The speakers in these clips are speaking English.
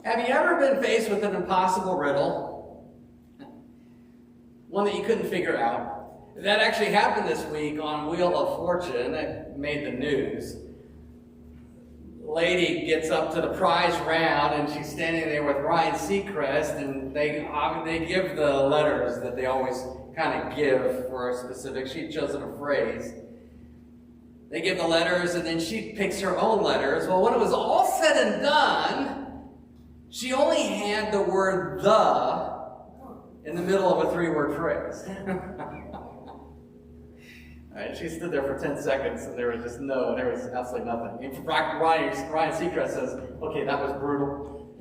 Have you ever been faced with an impossible riddle? One that you couldn't figure out? That actually happened this week on Wheel of Fortune. It made the news. Lady gets up to the prize round and she's standing there with Ryan Seacrest, and they give the letters that they always kind of give for a specific. She'd chosen a phrase. They give the letters and then she picks her own letters. Well, when it was all said and done, she only had the word "the" in the middle of a 3-word phrase. Right, she stood there for 10 seconds and there was absolutely nothing. And Ryan Seacrest says, okay, that was brutal.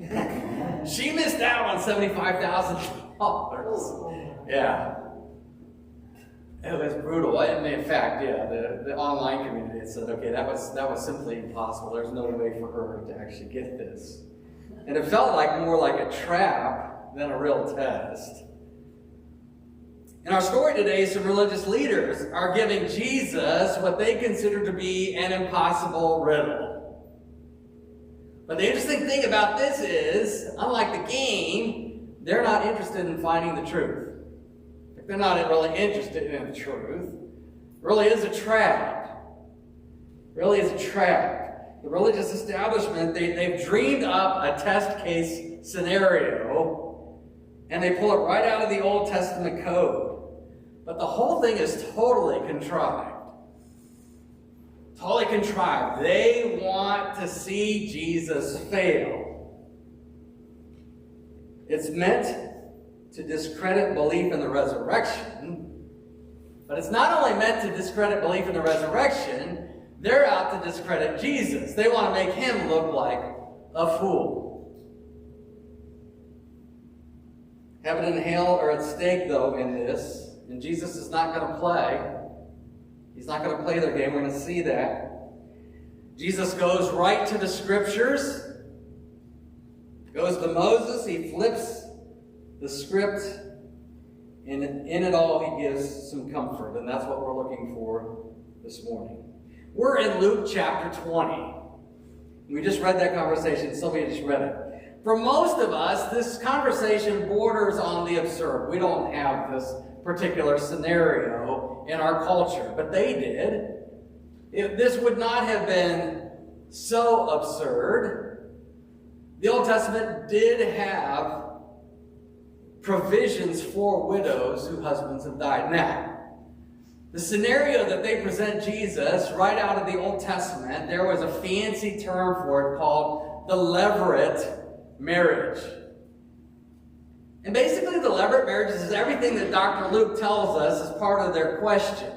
She missed out on $75,000. Yeah. It was brutal. In fact, the online community said, okay, that was simply impossible. There's no way for her to actually get this. And it felt more like a trap than a real test. In our story today, some religious leaders are giving Jesus what they consider to be an impossible riddle. But the interesting thing about this is, unlike the game, they're not interested in finding the truth. They're not really interested in the truth. It really is a trap. It really is a trap. The religious establishment, they've dreamed up a test case scenario, and they pull it right out of the Old Testament code. But the whole thing is totally contrived. Totally contrived. They want to see Jesus fail. It's meant to discredit belief in the resurrection, but it's not only meant to discredit belief in the resurrection, they're out to discredit Jesus. They want to make him look like a fool. Heaven and hell are at stake, though, in this. And Jesus is not going to play. He's not going to play their game. We're going to see that. Jesus goes right to the scriptures. Goes to Moses. He flips the script. And in it all, he gives some comfort. And that's what we're looking for this morning. We're in Luke chapter 20. We just read that conversation. Somebody just read it. For most of us, this conversation borders on the absurd. We don't have this particular scenario in our culture, but they did. This would not have been so absurd. The Old Testament did have provisions for widows whose husbands have died. Now, the scenario that they present Jesus right out of the Old Testament, there was a fancy term for it called the levirate marriage. And basically the levirate marriage is everything that Dr. Luke tells us is part of their question.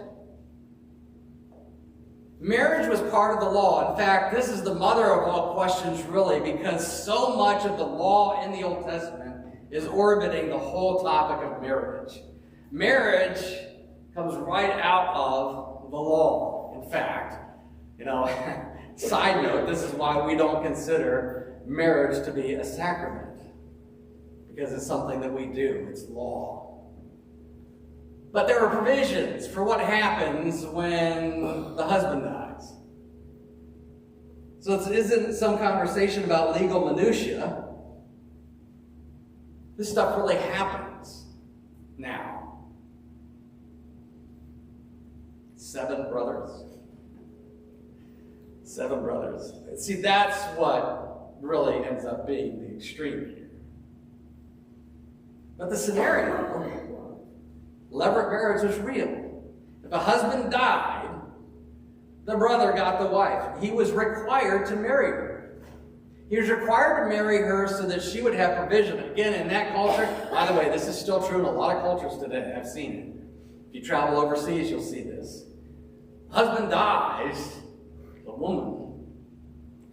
Marriage was part of the law. In fact, this is the mother of all questions, really, because so much of the law in the Old Testament is orbiting the whole topic of marriage. Marriage comes right out of the law. In fact, side note, this is why we don't consider marriage to be a sacrament. Because it's something that we do. It's law. But there are provisions for what happens when the husband dies. So this isn't some conversation about legal minutia. This stuff really happens now. 7 brothers. 7 brothers. See, that's what really ends up being the extreme here. But the scenario, levirate marriage was real. If a husband died, the brother got the wife. He was required to marry her. He was required to marry her so that she would have provision. Again, in that culture, by the way, this is still true in a lot of cultures today. I've seen it. If you travel overseas, you'll see this. Husband dies, the woman,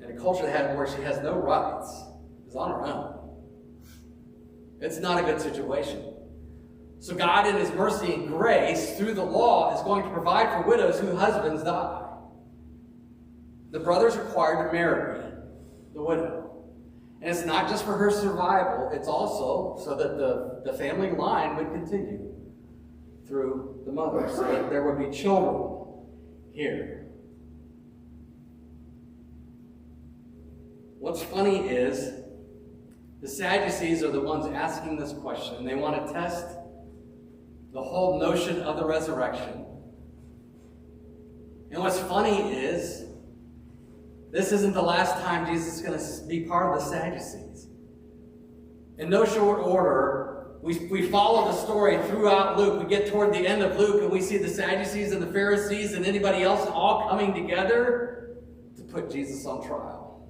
in a culture where she has no rights, is on her own. It's not a good situation. So God, in his mercy and grace, through the law, is going to provide for widows whose husbands die. The brother's required to marry the widow. And it's not just for her survival, it's also so that the family line would continue through the mother, so that there would be children here. What's funny is The Sadducees are the ones asking this question, and they want to test the whole notion of the resurrection. And what's funny is, this isn't the last time Jesus is going to be part of the Sadducees. In no short order, we follow the story throughout Luke. We get toward the end of Luke, and we see the Sadducees and the Pharisees and anybody else all coming together to put Jesus on trial.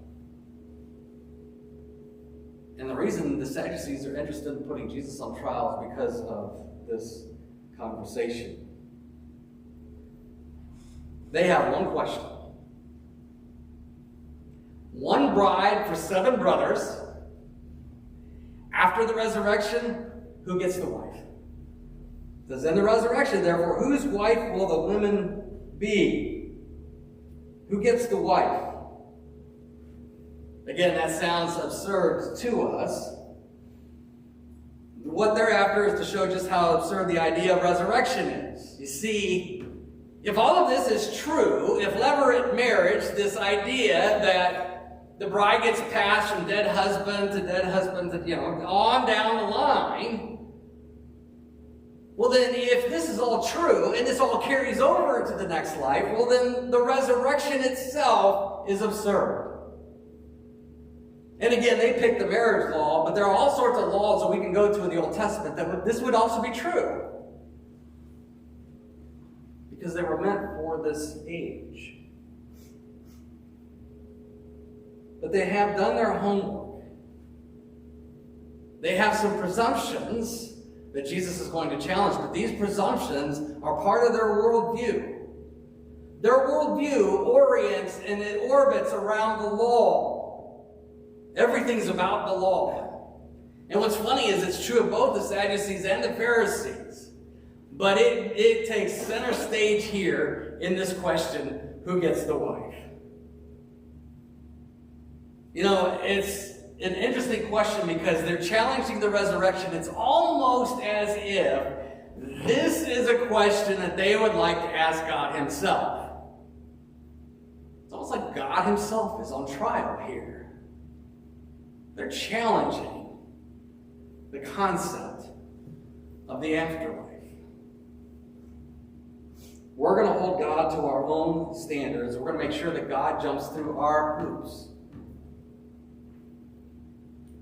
And the reason the Sadducees are interested in putting Jesus on trial is because of this conversation. They have one question. One bride for 7 brothers. After the resurrection, who gets the wife? Because in the resurrection, therefore, whose wife will the women be? Who gets the wife? Again, that sounds absurd to us. What they're after is to show just how absurd the idea of resurrection is. You see, if all of this is true, if levirate marriage, this idea that the bride gets passed from dead husband to dead husband, on down the line, well then, if this is all true, and this all carries over to the next life, well then the resurrection itself is absurd. And again, they pick the marriage law, but there are all sorts of laws that we can go to in the Old Testament that this would also be true. Because they were meant for this age. But they have done their homework. They have some presumptions that Jesus is going to challenge, but these presumptions are part of their worldview. Their worldview orients and it orbits around the law. Everything's about the law. And what's funny is it's true of both the Sadducees and the Pharisees. But it takes center stage here in this question, who gets the wife? It's an interesting question because they're challenging the resurrection. It's almost as if this is a question that they would like to ask God himself. It's almost like God himself is on trial here. They're challenging the concept of the afterlife. We're going to hold God to our own standards. We're going to make sure that God jumps through our hoops.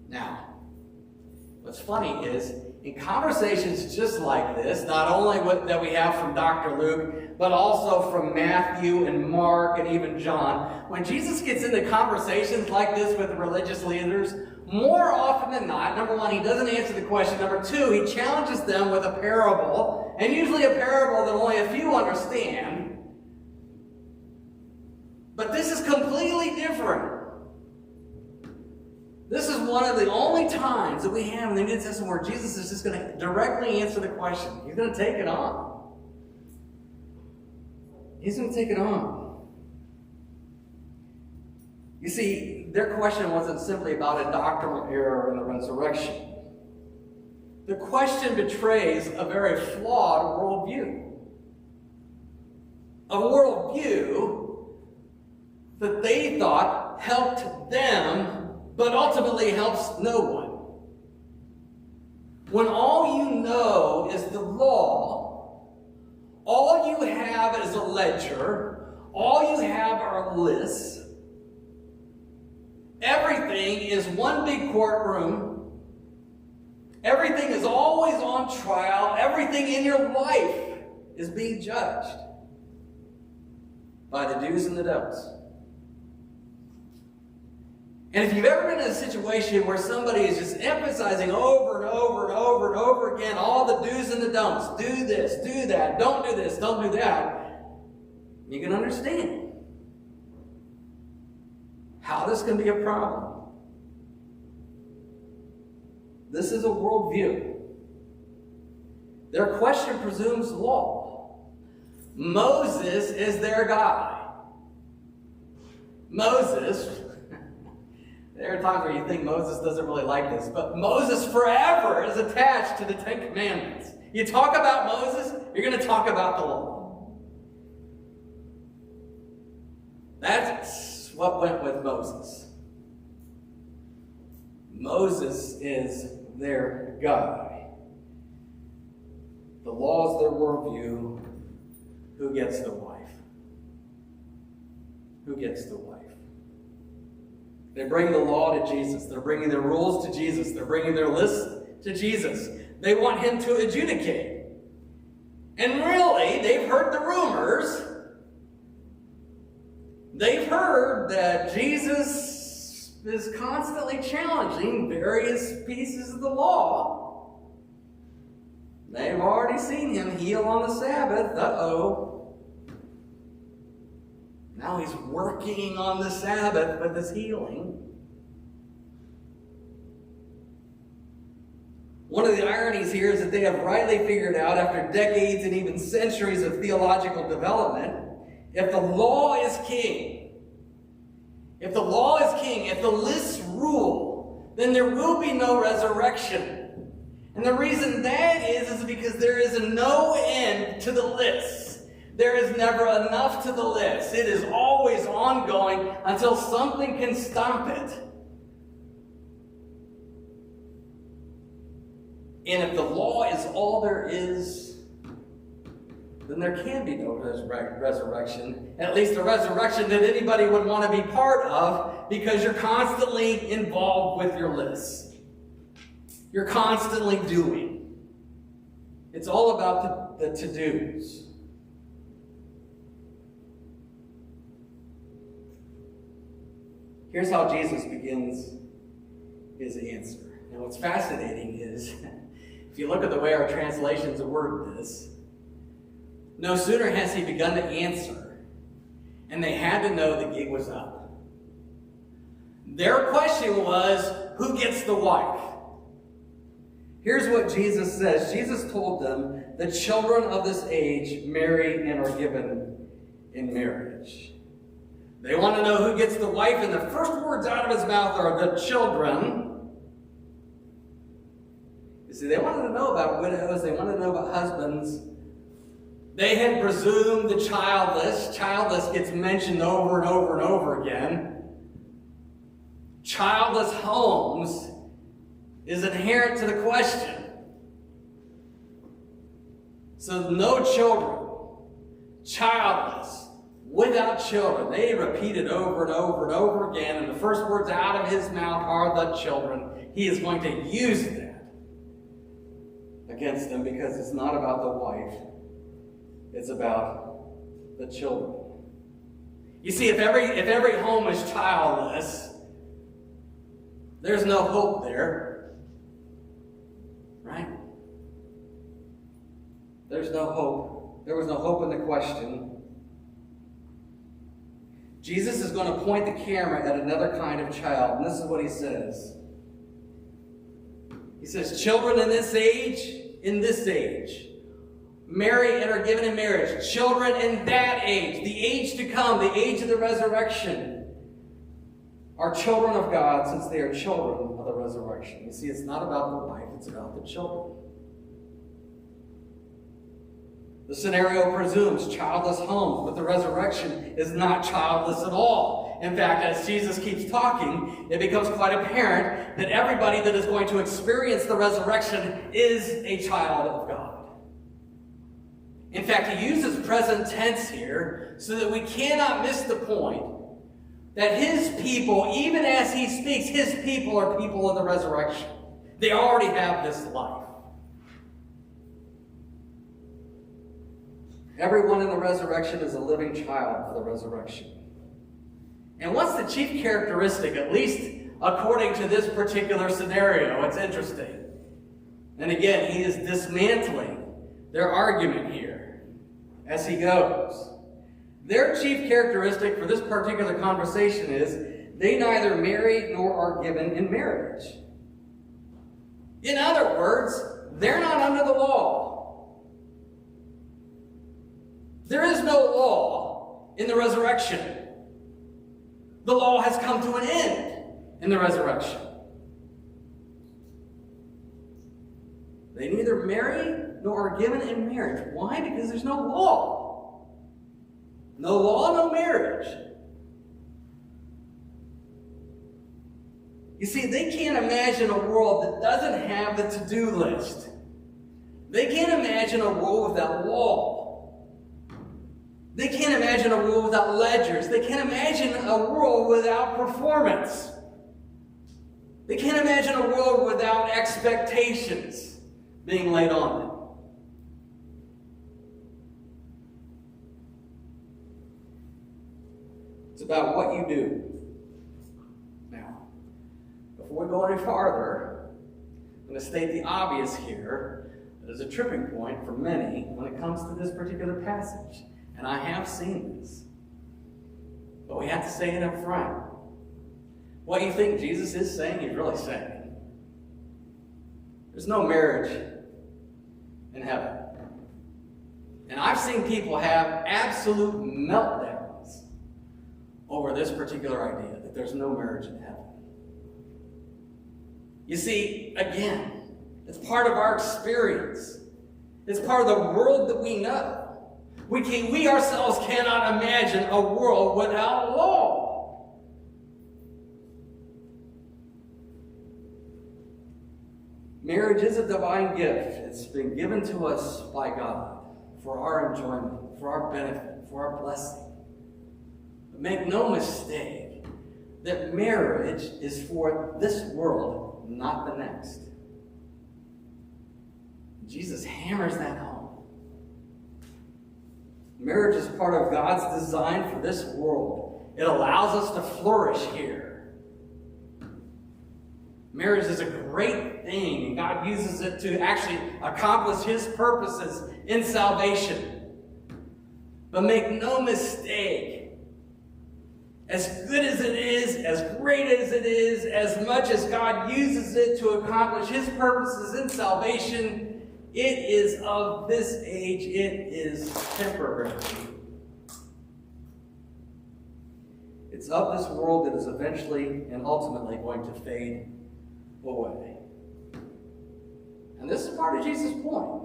Now, what's funny is, in conversations just like this, not only that we have from Dr. Luke, but also from Matthew and Mark and even John, when Jesus gets into conversations like this with religious leaders, more often than not, number one, he doesn't answer the question. Number two, he challenges them with a parable, and usually a parable that only a few understand. But this is completely different. This is one of the only times that we have in the New Testament where Jesus is just going to directly answer the question. He's going to take it on. He's going to take it on. You see, their question wasn't simply about a doctrinal error in the resurrection. The question betrays a very flawed worldview. A worldview that they thought helped them, but ultimately helps no one. When all you know is the law, all you have is a ledger, all you have are lists, everything is one big courtroom, everything is always on trial, everything in your life is being judged by the do's and the don'ts. And if you've ever been in a situation where somebody is just emphasizing over and over and over and over again all the do's and the don'ts, do this, do that, don't do this, don't do that, you can understand how this can be a problem. This is a worldview. Their question presumes law. Moses is their guy. Moses, there are times where you think Moses doesn't really like this, but Moses forever is attached to the Ten Commandments. You talk about Moses, you're going to talk about the law. That's what went with Moses. Moses is their guy. The law is their worldview. Who gets the wife? Who gets the wife? They bring the law to Jesus. They're bringing their rules to Jesus. They're bringing their list to Jesus. They want him to adjudicate. And really, they've heard the rumors. They've heard that Jesus is constantly challenging various pieces of the law. They've already seen him heal on the Sabbath. Uh-oh. Now he's working on the Sabbath with his healing. One of the ironies here is that they have rightly figured out, after decades and even centuries of theological development, if the law is king, if the lists rule, then there will be no resurrection. And the reason that is because there is no end to the lists. There is never enough to the list. It is always ongoing until something can stop it. And if the law is all there is, then there can be no resurrection. At least a resurrection that anybody would want to be part of, because you're constantly involved with your lists. You're constantly doing. It's all about the to-dos. Here's how Jesus begins his answer. Now, what's fascinating is, if you look at the way our translations word this, no sooner has he begun to answer, and they had to know the gig was up. Their question was, who gets the wife? Here's what Jesus says. Jesus told them, the children of this age marry and are given in marriage. They want to know who gets the wife, and the first words out of his mouth are the children. You see, they wanted to know about widows. They wanted to know about husbands. They had presumed the childless. Childless gets mentioned over and over and over again. Childless homes is inherent to the question. So no children, childless, without children. They repeat it over and over and over again, and the first words out of his mouth are the children. He is going to use that against them, because it's not about the wife. It's about the children. You see, if every home is childless, there's no hope there. Right? There's no hope. There was no hope in the question. Jesus is going to point the camera at another kind of child, and this is what he says. He says, children in this age, marry and are given in marriage. Children in that age, the age to come, the age of the resurrection, are children of God, since they are children of the resurrection. You see, it's not about the wife, it's about the children. The scenario presumes childless homes, but the resurrection is not childless at all. In fact, as Jesus keeps talking, it becomes quite apparent that everybody that is going to experience the resurrection is a child of God. In fact, he uses present tense here so that we cannot miss the point that his people, even as he speaks, his people are people of the resurrection. They already have this life. Everyone in the resurrection is a living child of the resurrection. And what's the chief characteristic, at least according to this particular scenario? It's interesting. And again, he is dismantling their argument here as he goes. Their chief characteristic for this particular conversation is they neither marry nor are given in marriage. In other words, they're not under the law. There is no law in the resurrection. The law has come to an end in the resurrection. They neither marry nor are given in marriage. Why? Because there's no law. No law, no marriage. You see, they can't imagine a world that doesn't have the to-do list. They can't imagine a world without law. They can't imagine a world without ledgers. They can't imagine a world without performance. They can't imagine a world without expectations being laid on them. It's about what you do. Now, before we go any farther, I'm going to state the obvious here. There's a tripping point for many when it comes to this particular passage. And I have seen this. But we have to say it up front. What do you think Jesus is saying? He's really saying, there's no marriage in heaven. And I've seen people have absolute meltdowns over this particular idea, that there's no marriage in heaven. You see, again, it's part of our experience. It's part of the world that we know. We ourselves cannot imagine a world without law. Marriage is a divine gift. It's been given to us by God for our enjoyment, for our benefit, for our blessing. But make no mistake that marriage is for this world, not the next. Jesus hammers that home. Marriage is part of God's design for this world. It allows us to flourish here. Marriage is a great thing, and God uses it to actually accomplish His purposes in salvation. But make no mistake, as good as it is, as great as it is, as much as God uses it to accomplish His purposes in salvation, it is of this age, it is temporary. It's of this world that is eventually and ultimately going to fade away. And this is part of Jesus' point.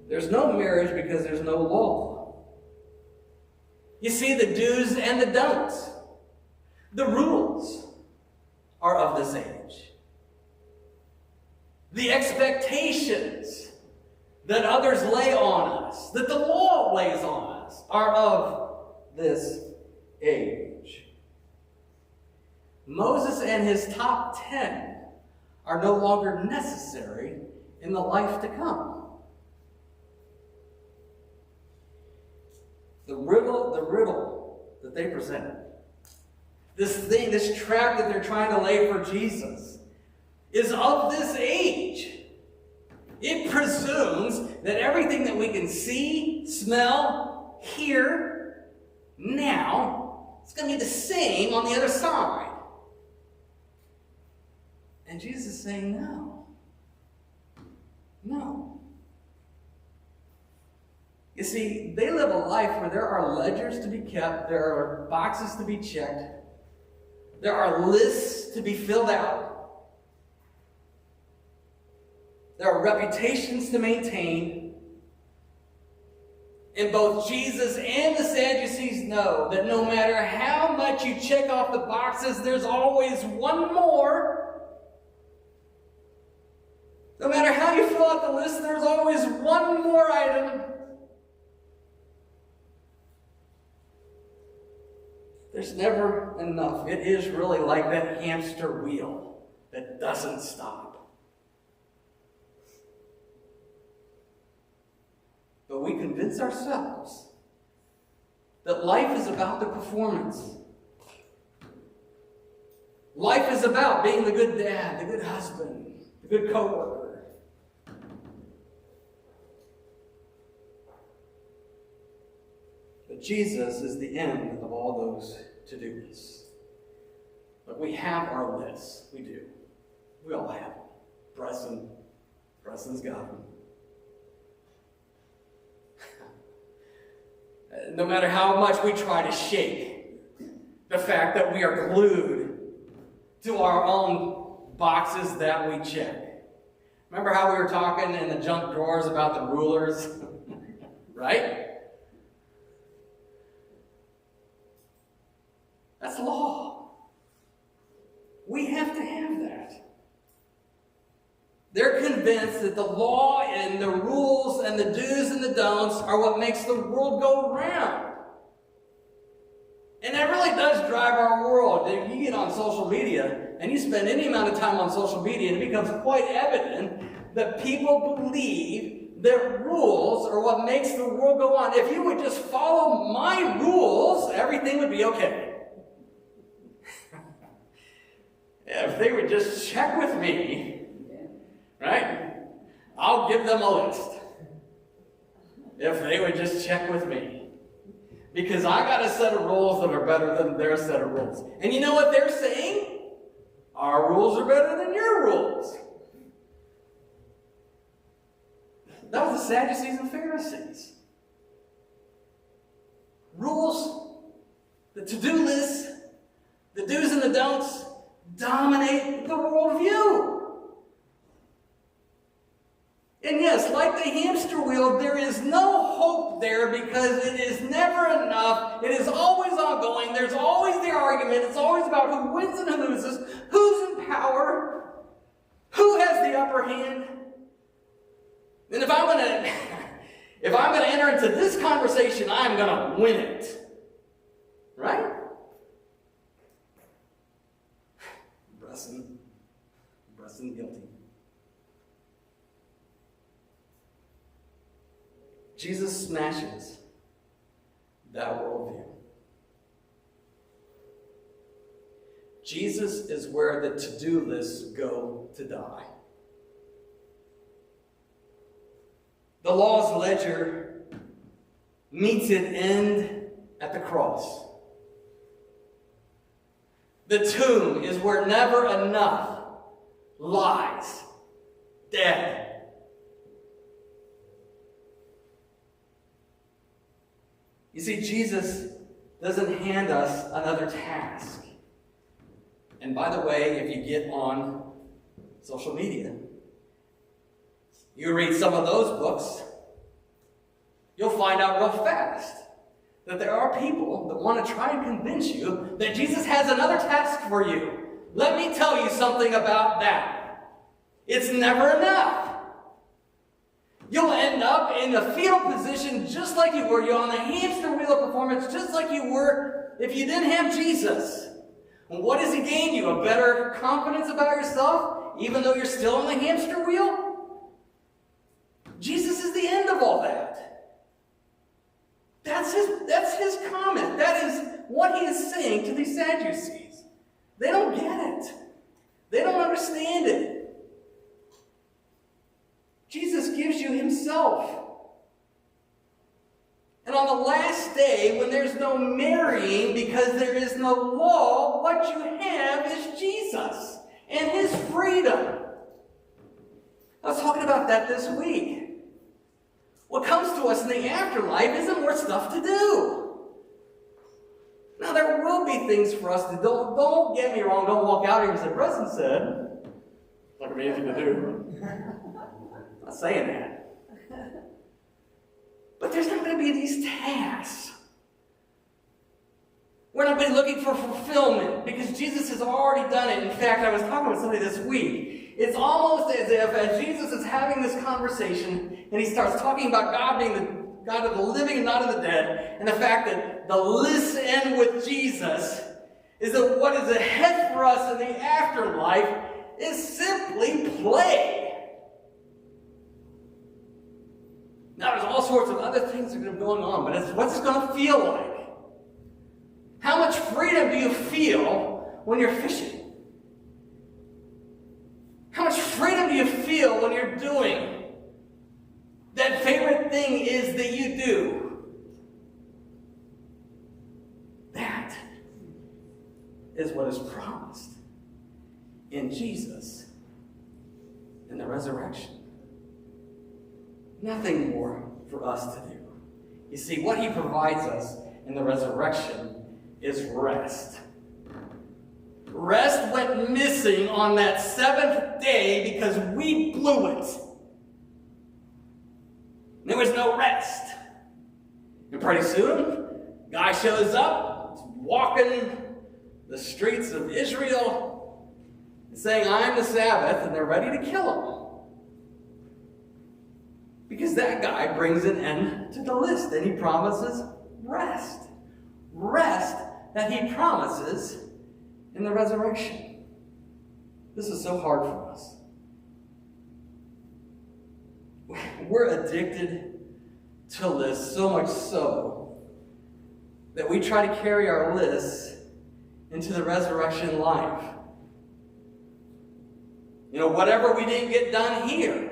There's no marriage because there's no law. You see, the do's and the don'ts, the rules, are of this age. The expectations that others lay on us, that the law lays on us, are of this age. Moses and his top 10 are no longer necessary in the life to come. The riddle that they present, this trap that they're trying to lay for Jesus, is of this age. It presumes that everything that we can see, smell, hear now is going to be the same on the other side. And Jesus is saying, no. No. You see, they live a life where there are ledgers to be kept, there are boxes to be checked, there are lists to be filled out, there are reputations to maintain. And both Jesus and the Sadducees know that no matter how much you check off the boxes, there's always one more. No matter how you fill out the list, there's always one more item. There's never enough. It is really like that hamster wheel that doesn't stop. But we convince ourselves that life is about the performance. Life is about being the good dad, the good husband, the good co-worker. But Jesus is the end of all those to-dos. But we have our lists. We do. We all have them. Preston's got them. No matter how much we try to shake the fact that we are glued to our own boxes that we check. Remember how we were talking in the junk drawers about the rulers? Right? That's law. We have to have that. They're convinced that the law and the rules and the do's and the don'ts are what makes the world go round. And that really does drive our world. If you get on social media and you spend any amount of time on social media, it becomes quite evident that people believe that rules are what makes the world go on. If you would just follow my rules, everything would be okay. If they would just check with me, right? I'll give them a list. If they would just check with me. Because I got a set of rules that are better than their set of rules. And you know what they're saying? Our rules are better than your rules. That was the Sadducees and Pharisees. Rules, the to-do lists, the do's and the don'ts dominate the worldview. And yes, like the hamster wheel, there is no hope there because it is never enough. It is always ongoing. There's always the argument. It's always about who wins and who loses, who's in power, who has the upper hand. And if I'm going to enter into this conversation, I'm going to win it. Right? Bresson guilty. Jesus smashes that worldview. Jesus is where the to-do lists go to die. The law's ledger meets its end at the cross. The tomb is where never enough lies, dead. You see, Jesus doesn't hand us another task. And by the way, if you get on social media, you read some of those books, you'll find out real fast that there are people that want to try and convince you that Jesus has another task for you. Let me tell you something about that. It's never enough. You'll end up in a fetal position just like you were. You're on the hamster wheel of performance just like you were if you didn't have Jesus. And what does he gain you? A better confidence about yourself, even though you're still on the hamster wheel? Jesus is the end of all that. That's his comment. That is what he is saying to these Sadducees. They don't get it. They don't understand it. Jesus gives you himself. And on the last day, when there's no marrying because there is no law, what you have is Jesus and his freedom. I was talking about that this week. What comes to us in the afterlife isn't more stuff to do. Now, there will be things for us to do. Don't get me wrong. Don't walk out here and say, Preston said, it's not going to be anything to do. I'm not saying that. But there's not going to be these tasks. We're not going to be looking for fulfillment because Jesus has already done it. In fact, I was talking with somebody this week. It's almost as if as Jesus is having this conversation and he starts talking about God being the God of the living and not of the dead, and the fact that the listen with Jesus is that what is ahead for us in the afterlife is simply play. Now, there's all sorts of other things that are going on, but it's what's it going to feel like? How much freedom do you feel when you're fishing? How much freedom do you feel when you're doing that favorite thing is that you do? That is what is promised in Jesus in the resurrection. Nothing more for us to do. You see, what he provides us in the resurrection is rest. Rest went missing on that seventh day because we blew it. There was no rest. And pretty soon, guy shows up, walking the streets of Israel, saying, I'm the Sabbath, and they're ready to kill him. Because that guy brings an end to the list, and he promises rest. Rest that he promises in the resurrection. This is so hard for us. We're addicted to lists, so much so that we try to carry our lists into the resurrection life. Whatever we didn't get done here.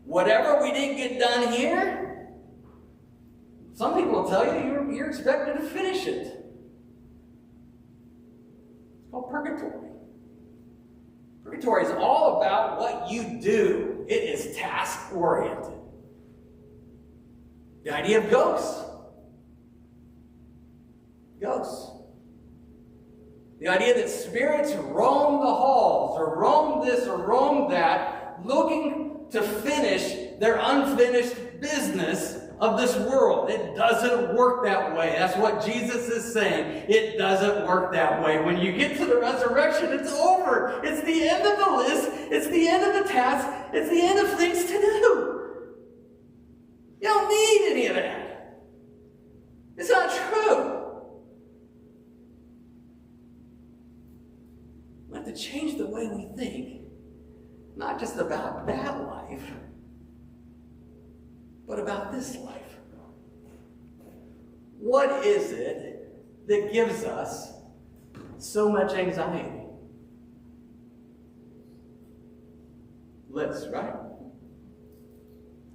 Whatever we didn't get done here, some people will tell you you're expected to finish it. It's called purgatory. Purgatory is all about what you do. It is task-oriented. The idea of ghosts. Ghosts. The idea that spirits roam the halls, or roam this, or roam that, looking to finish their unfinished business of this world. It doesn't work that way. That's what Jesus is saying. It doesn't work that way. When you get to the resurrection, it's over. It's the end of the list. It's the end of the task. It's the end of things to do. You don't need any of that. It's not true. We have to change the way we think. Not just about that life, but about this life. What is it that gives us so much anxiety? Lists, right?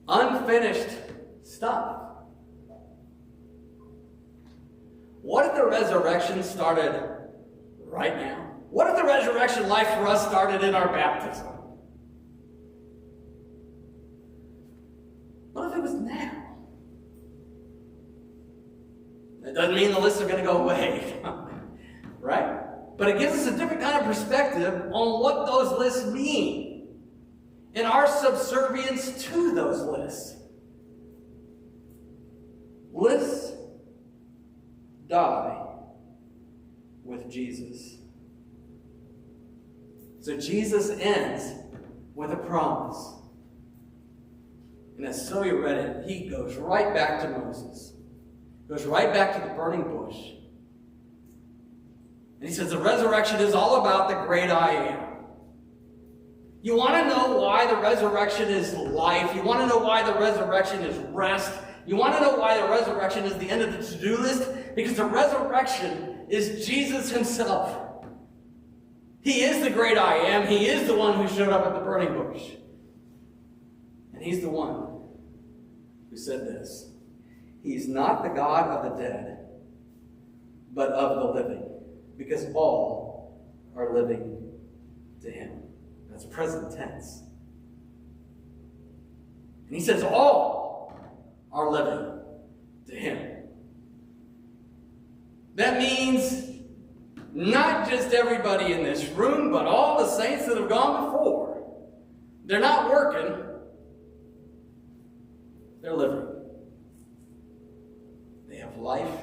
Unfinished stuff. What if the resurrection started right now? What if the resurrection life for us started in our baptism? What if it was now? That doesn't mean the lists are going to go away, right? But it gives us a different kind of perspective on what those lists mean and our subservience to those lists. Lists die with Jesus. So Jesus ends with a promise. And as Zoe read it, he goes right back to Moses. Goes right back to the burning bush. And he says the resurrection is all about the great I am. You want to know why the resurrection is life? You want to know why the resurrection is rest? You want to know why the resurrection is the end of the to-do list? Because the resurrection is Jesus himself. He is the great I am. He is the one who showed up at the burning bush. And he's the one who said this. He's not the God of the dead, but of the living, because all are living to him. That's present tense. And he says all are living to him. That means not just everybody in this room, but all the saints that have gone before. They're not working. They're living. They have life.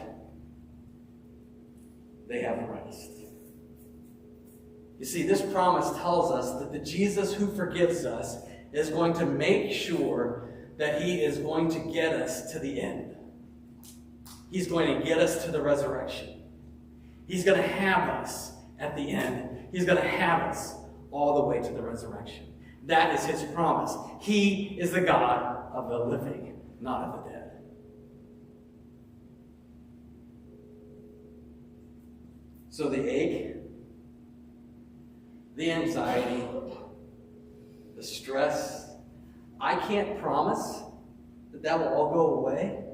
They have rest. You see, this promise tells us that the Jesus who forgives us is going to make sure that he is going to get us to the end. He's going to get us to the resurrection. He's going to have us at the end. He's going to have us all the way to the resurrection. That is his promise. He is the God of the living, not of the dead. So the ache, the anxiety, the stress, I can't promise that will all go away.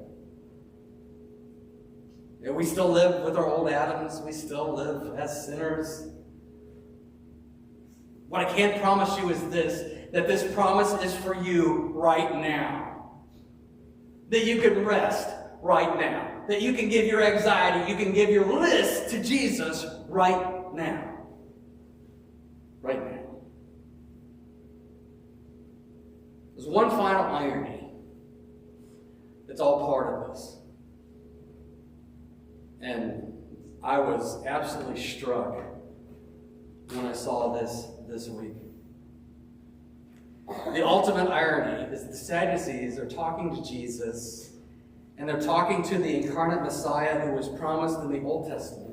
We still live with our old Adams. We still live as sinners. What I can promise you is this, that this promise is for you right now. That you can rest right now. That you can give your anxiety, you can give your list to Jesus right now. Right now. There's one final irony that's all part of this. And I was absolutely struck when I saw this week. The ultimate irony is the Sadducees are talking to Jesus, and they're talking to the incarnate Messiah who was promised in the Old Testament.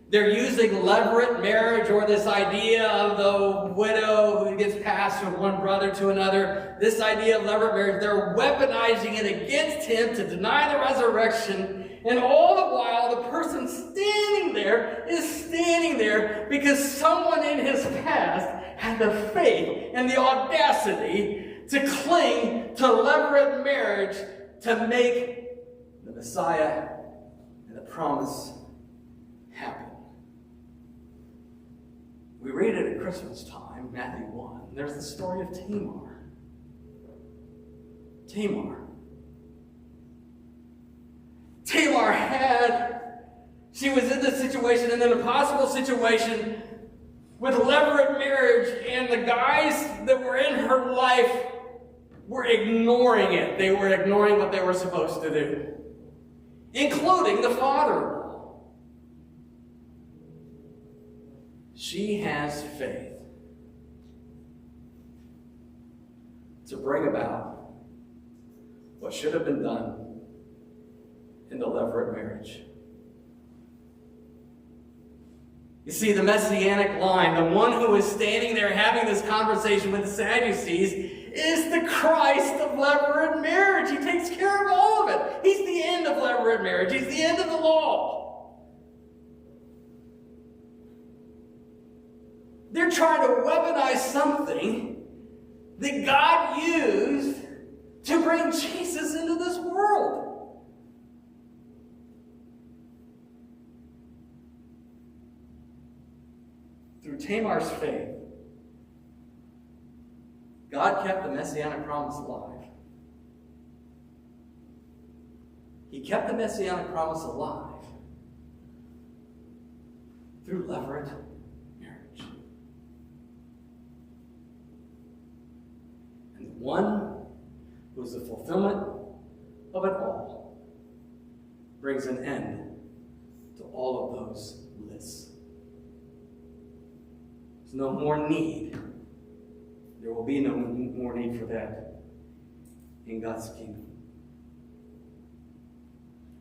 They're using levirate marriage, or this idea of the widow who gets passed from one brother to another. This idea of levirate marriage, they're weaponizing it against him to deny the resurrection. And all the while, the person standing there is standing there because someone in his past had the faith and the audacity to cling to levirate marriage to make the Messiah and the promise happen. We read it at Christmas time, Matthew 1. There's the story of Tamar. She was in this situation, and then a possible situation with levirate marriage, and the guys that were in her life were ignoring it. They were ignoring what they were supposed to do, including the father-in-law. She has faith to bring about what should have been done in the levirate marriage. You see, the messianic line, the one who is standing there having this conversation with the Sadducees, is the Christ of levirate marriage. He takes care of all of it. He's the end of levirate marriage. He's the end of the law. They're trying to weaponize something that God used to bring Jesus into this world. Through Tamar's faith, God kept the messianic promise alive. He kept the messianic promise alive through levirate marriage. And the one who is the fulfillment of it all brings an end to all of those lists. There's no more need. There will be no more need for that in God's kingdom.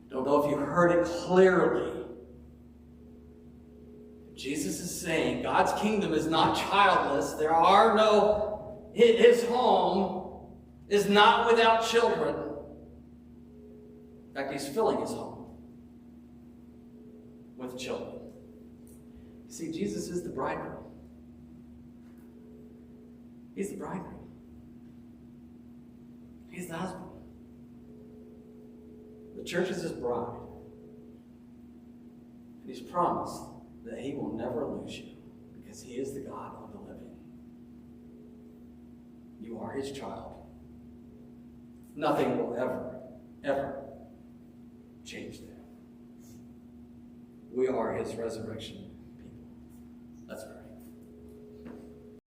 Don't know if you heard it clearly. Jesus is saying God's kingdom is not childless. His home is not without children. In fact, he's filling his home with children. You see, Jesus is the bridegroom. He's the bridegroom. He's the husband. The church is his bride. And he's promised that he will never lose you because he is the God of the living. You are his child. Nothing will ever change that. We are his resurrection people. Let's pray.